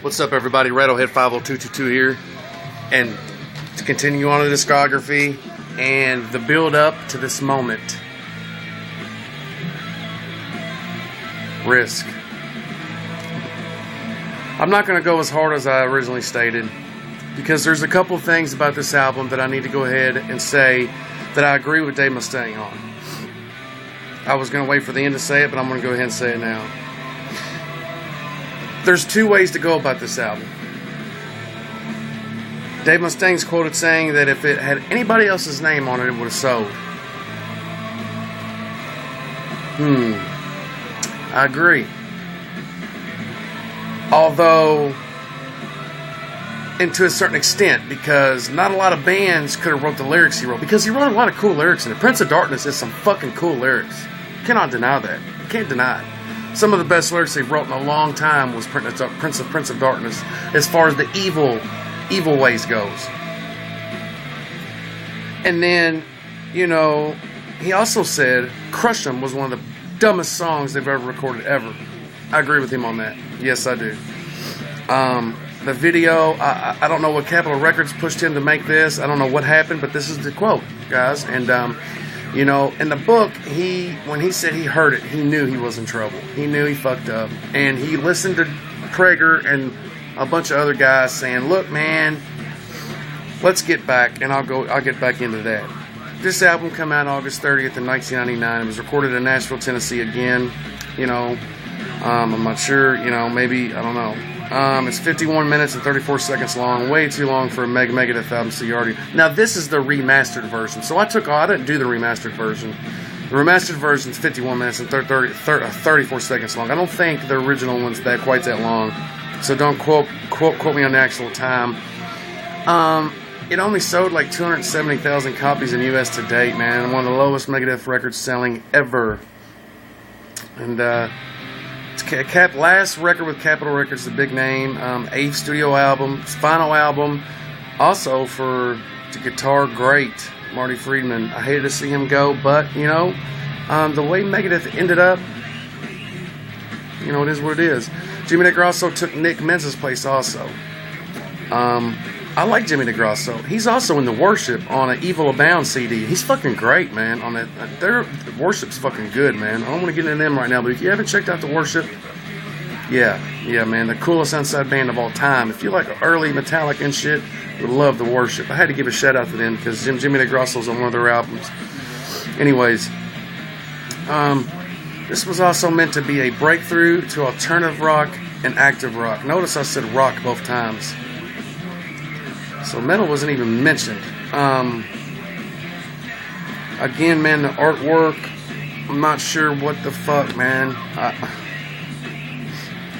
What's up, everybody? Rattlehead 50222 here, and to continue on the discography and the build up to this moment. Risk. I'm not going to go as hard as I originally stated, because there's a couple things about this album that I need to go ahead and say that I agree with Dave Mustaine on. I was going to wait for the end to say it, but I'm going to go ahead and say it now. There's two ways to go about this album. Dave Mustaine's quoted saying that if it had anybody else's name on it, it would have sold. I agree. Although, and to a certain extent, because not a lot of bands could have wrote the lyrics he wrote, because he wrote a lot of cool lyrics in it. Prince of Darkness is some fucking cool lyrics. You cannot deny that. You can't deny it. Some of the best lyrics they've wrote in a long time was Prince of Darkness, as far as the evil ways goes. And then, you know, he also said Crush 'Em was one of the dumbest songs they've ever recorded ever. I agree with him on that. Yes, I do. The video, I don't know what Capitol Records pushed him to make this. I don't know what happened, but this is the quote, guys. And, you know, in the book, when he said he heard it, he knew he was in trouble. He knew he fucked up. And he listened to Prager and a bunch of other guys saying, look, man, let's get back, and I'll get back into that. This album came out August 30th in 1999. It was recorded in Nashville, Tennessee again. You know, I'm not sure, you know, maybe, I don't know. It's 51 minutes and 34 seconds long, way too long for a Megadeth album, so you already... Now, this is the remastered version, so I didn't do the remastered version. The remastered version is 51 minutes and 34 seconds long. I don't think the original one's quite that long, so don't quote me on the actual time. It only sold like 270,000 copies in U.S. to date, man. One of the lowest Megadeth records selling ever. And, last record with Capitol Records, the big name, 8th studio album, final album, also for the guitar great Marty Friedman. I hated to see him go, but you know, the way Megadeth ended up, you know, it is what it is. Jimmy DeGrasso took Nick Menza's place also. I like Jimmy DeGrasso. He's also in the Worship on an Evil Abound CD. He's fucking great, man. On that, their Worship's fucking good, man. I don't want to get into them right now, but if you haven't checked out the Worship, yeah, man, the coolest Unsigned band of all time. If you like early Metallica and shit, you would love the Worship. I had to give a shout out to them because Jimmy DeGrasso's on one of their albums. Anyways, this was also meant to be a breakthrough to alternative rock and active rock. Notice I said rock both times. So metal wasn't even mentioned. Again, man, the artwork, I'm not sure what the fuck, man. I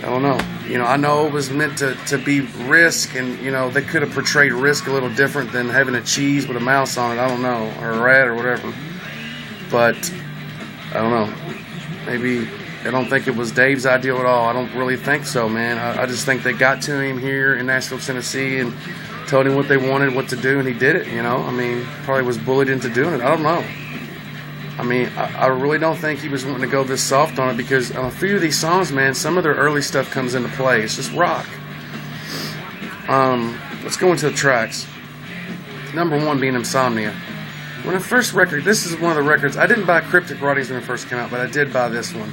don't know. You know, I know it was meant to be Risk, and, you know, they could have portrayed Risk a little different than having a cheese with a mouse on it. I don't know. Or a rat or whatever. But, I don't know. Maybe, I don't think it was Dave's ideal at all. I don't really think so, man. I just think they got to him here in Nashville, Tennessee, and told him what they wanted, what to do, and he did it, you know. I mean, probably was bullied into doing it. I don't know. I mean, I really don't think he was wanting to go this soft on it, because on a few of these songs, man, some of their early stuff comes into play. It's just rock. Let's go into the tracks. Number one being Insomnia. When the first record, this is one of the records, I didn't buy Cryptic Writings when it first came out, but I did buy this one.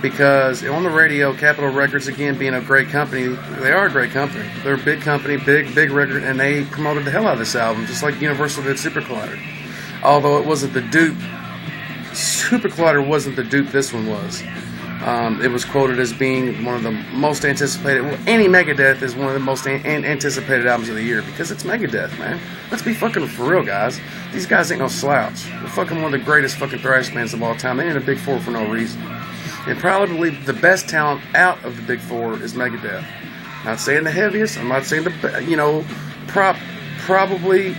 Because on the radio, Capitol Records, again, being a great company, they are a great company. They're a big company, big record, and they promoted the hell out of this album, just like Universal did Super Collider. Although it wasn't the dupe, Super Collider wasn't the dupe this one was. It was quoted as being one of the most anticipated. Well, any Megadeth is one of the most anticipated albums of the year, because it's Megadeth, man. Let's be fucking for real, guys. These guys ain't no slouch. They're fucking one of the greatest fucking thrash bands of all time. They ain't a big four for no reason. And probably the best talent out of the big four is Megadeth. Not saying the heaviest, I'm not saying the, you know, probably,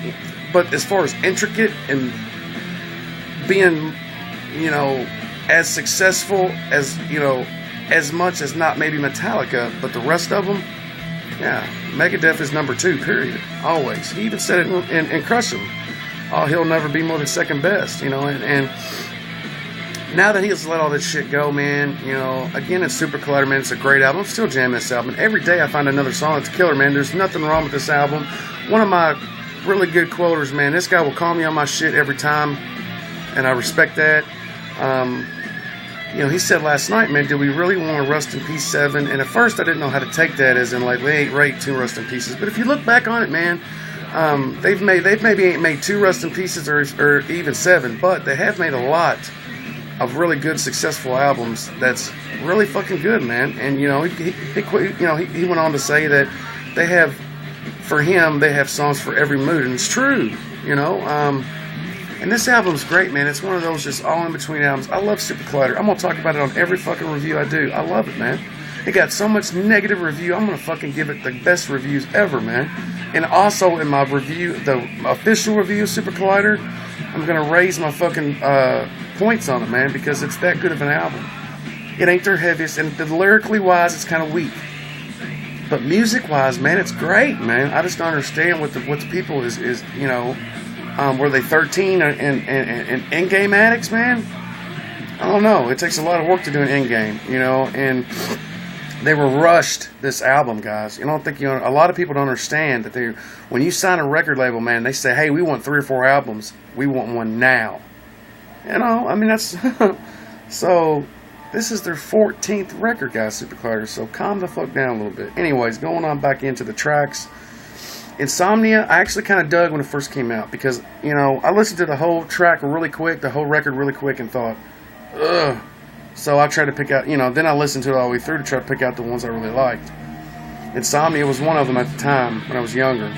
but as far as intricate and being, you know, as successful as, you know, as much as not maybe Metallica, but the rest of them, yeah, Megadeth is number 2, period. Always. He even said it in Crush 'Em. Oh, he'll never be more than second best, you know, and now that he has let all this shit go, man, you know, again, it's Super Collider, man. It's a great album. I'm still jamming this album. And every day I find another song that's killer, man. There's nothing wrong with this album. One of my really good quoters, man. This guy will call me on my shit every time, and I respect that. You know, he said last night, man, do we really want a Rust in Peace 7? And at first I didn't know how to take that as in, like, we ain't rate 2 Rust in Pieces. But if you look back on it, man, they've maybe ain't made 2 Rust in Pieces or even 7, but they have made a lot of really good, successful albums that's really fucking good, man. And, you know, he went on to say that they have, for him, they have songs for every mood, and it's true, you know. And this album's great, man. It's one of those just all-in-between albums. I love Super Collider. I'm going to talk about it on every fucking review I do. I love it, man. It got so much negative review. I'm going to fucking give it the best reviews ever, man. And also in my review, the official review of Super Collider, I'm going to raise my fucking points on it, man, because it's that good of an album. It ain't their heaviest, and lyrically-wise, it's kind of weak. But music-wise, man, it's great, man. I just don't understand what the people is you know, were they 13 and in-game addicts, man? I don't know. It takes a lot of work to do an in-game, you know, and they were rushed this album, guys. You don't think a lot of people don't understand that when you sign a record label, man, they say, hey, we want 3 or 4 albums. We want one now. You know, I mean, that's so. This is their 14th record, guys, Super Collider, so calm the fuck down a little bit. Anyways, going on back into the tracks. Insomnia, I actually kind of dug when it first came out because, you know, I listened to the whole track really quick, the whole record really quick, and thought, ugh. So I tried to pick out, you know, then I listened to it all the way through to try to pick out the ones I really liked. Insomnia was one of them at the time when I was younger.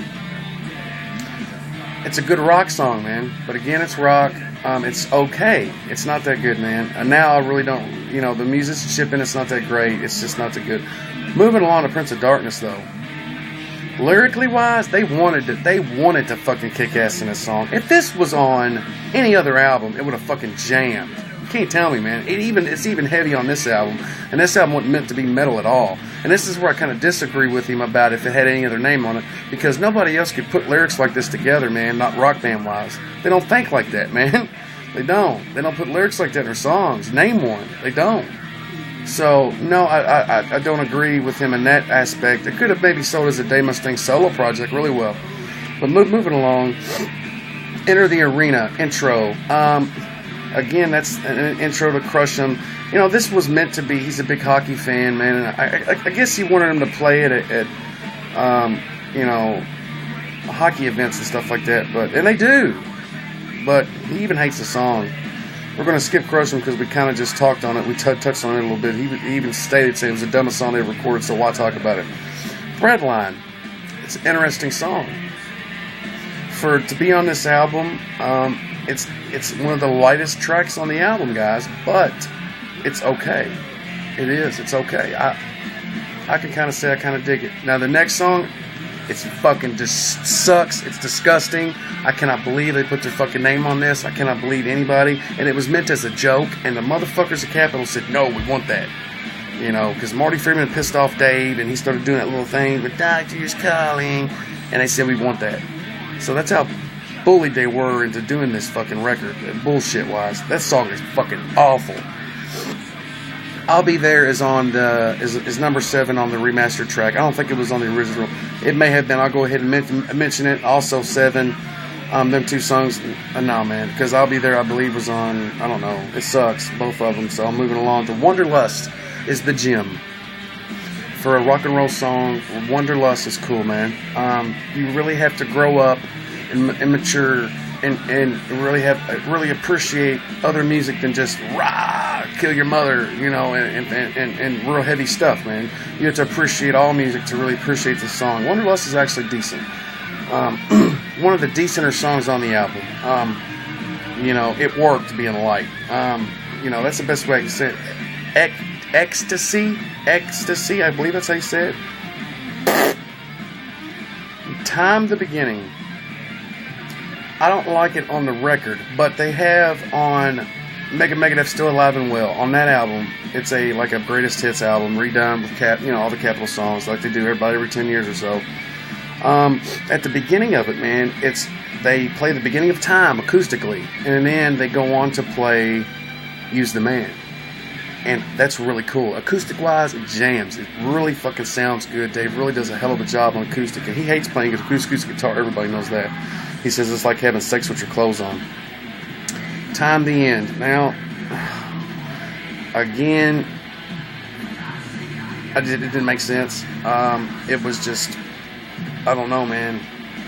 It's a good rock song, man, but again, it's rock. It's okay. It's not that good, man. And now I really don't, you know, the musicianship in it's not that great. It's just not that good. Moving along to Prince of Darkness, though. Lyrically wise, they wanted to fucking kick ass in this song. If this was on any other album, it would have fucking jammed. You can't tell me, man. It's even heavy on this album, and this album wasn't meant to be metal at all. And this is where I kind of disagree with him about if it had any other name on it, because nobody else could put lyrics like this together, man. Not rock band wise. They don't think like that, man. They don't. They don't put lyrics like that in their songs. Name one. They don't. So, no, I don't agree with him in that aspect. It could have maybe sold as a Dave Mustaine solo project really well. But moving along, Enter the Arena, intro. Again, that's an intro to Crush 'Em. You know, this was meant to be, he's a big hockey fan, man. And I guess he wanted him to play it at you know, hockey events and stuff like that. And they do. But he even hates the song. We're going to skip Crush 'Em because we kind of just talked on it. We touched on it a little bit. He even stated saying it was the dumbest song they ever recorded, so why talk about it? Breadline. It's an interesting song. To be on this album, it's one of the lightest tracks on the album, guys, but it's okay. It is. It's okay. I can kind of say I kind of dig it. Now, the next song, it's fucking just sucks. It's disgusting. I cannot believe they put their fucking name on this. I cannot believe anybody. And it was meant as a joke, and the motherfuckers at Capitol said, no, we want that. You know, because Marty Friedman pissed off Dave, and he started doing that little thing, the doctor's calling, and they said, we want that. So that's how bullied they were into doing this fucking record, bullshit-wise. That song is fucking awful. I'll Be There is on is number 7 on the remastered track. I don't think it was on the original. It may have been. I'll go ahead and mention it. Also 7. Them 2 songs. No, man. Because I'll Be There, I believe, was on, I don't know. It sucks. Both of them. So I'm moving along to Wanderlust is the gym. For a rock and roll song, Wanderlust is cool, man. You really have to grow up and mature and really appreciate other music than just rah, kill your mother, you know, and real heavy stuff, man. You have to appreciate all music to really appreciate the song. Wanderlust is actually decent. One of the decenter songs on the album. You know, it worked being light. You know, that's the best way I can say it. Ecstasy, I believe that's how you say it. Time the Beginning. I don't like it on the record, but they have on Megadeth Still Alive and Well. On that album, it's like a greatest hits album, redone with all the Capitol songs like they do every 10 years or so. At the beginning of it, man, they play the beginning of Time acoustically, and then they go on to play use the man. And that's really cool. Acoustic-wise, it jams. It really fucking sounds good. Dave really does a hell of a job on acoustic. And he hates playing acoustic guitar. Everybody knows that. He says it's like having sex with your clothes on. Time the End. Now, again, it didn't make sense. It was just, I don't know, man.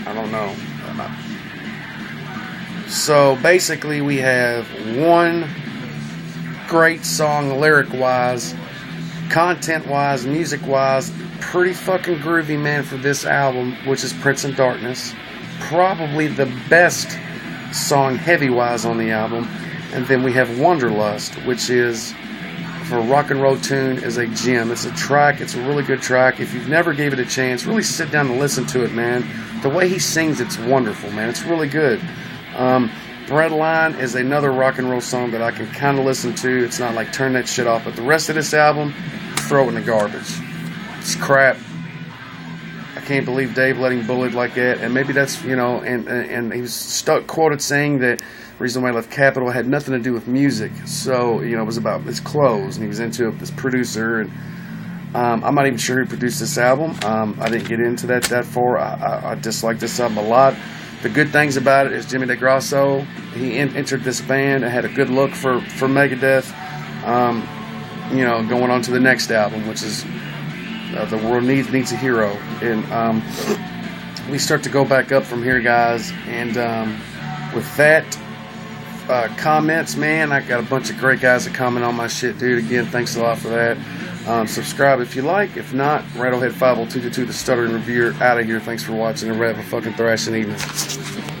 I don't know. So, basically, we have one great song lyric-wise, content-wise, music-wise, pretty fucking groovy, man, for this album, which is Prince in Darkness. Probably the best song heavy-wise on the album. And then we have Wanderlust, which is, for a rock and roll tune, is a gem. It's a track. It's a really good track. If you've never gave it a chance, really sit down and listen to it, man. The way he sings, it's wonderful, man. It's really good. Breadline is another rock and roll song that I can kind of listen to. It's not like turn that shit off. But the rest of this album, throw it in the garbage. It's crap. I can't believe Dave let him bullet like that. And maybe that's, you know, and he was quoted saying that the reason why he left Capitol had nothing to do with music. So, you know, it was about his clothes. And he was into this producer. And I'm not even sure who produced this album. I didn't get into that far. I dislike this album a lot. The good things about it is Jimmy DeGrasso, he entered this band and had a good look for Megadeth, you know, going on to the next album, which is The World Needs a Hero. And we start to go back up from here, guys. And with that, comments, man, I got a bunch of great guys that comment on my shit, dude. Again, thanks a lot for that. Subscribe if you like. If not, Rattlehead 50222, the Stuttering Reviewer, out of here. Thanks for watching, and have a fucking thrashing evening.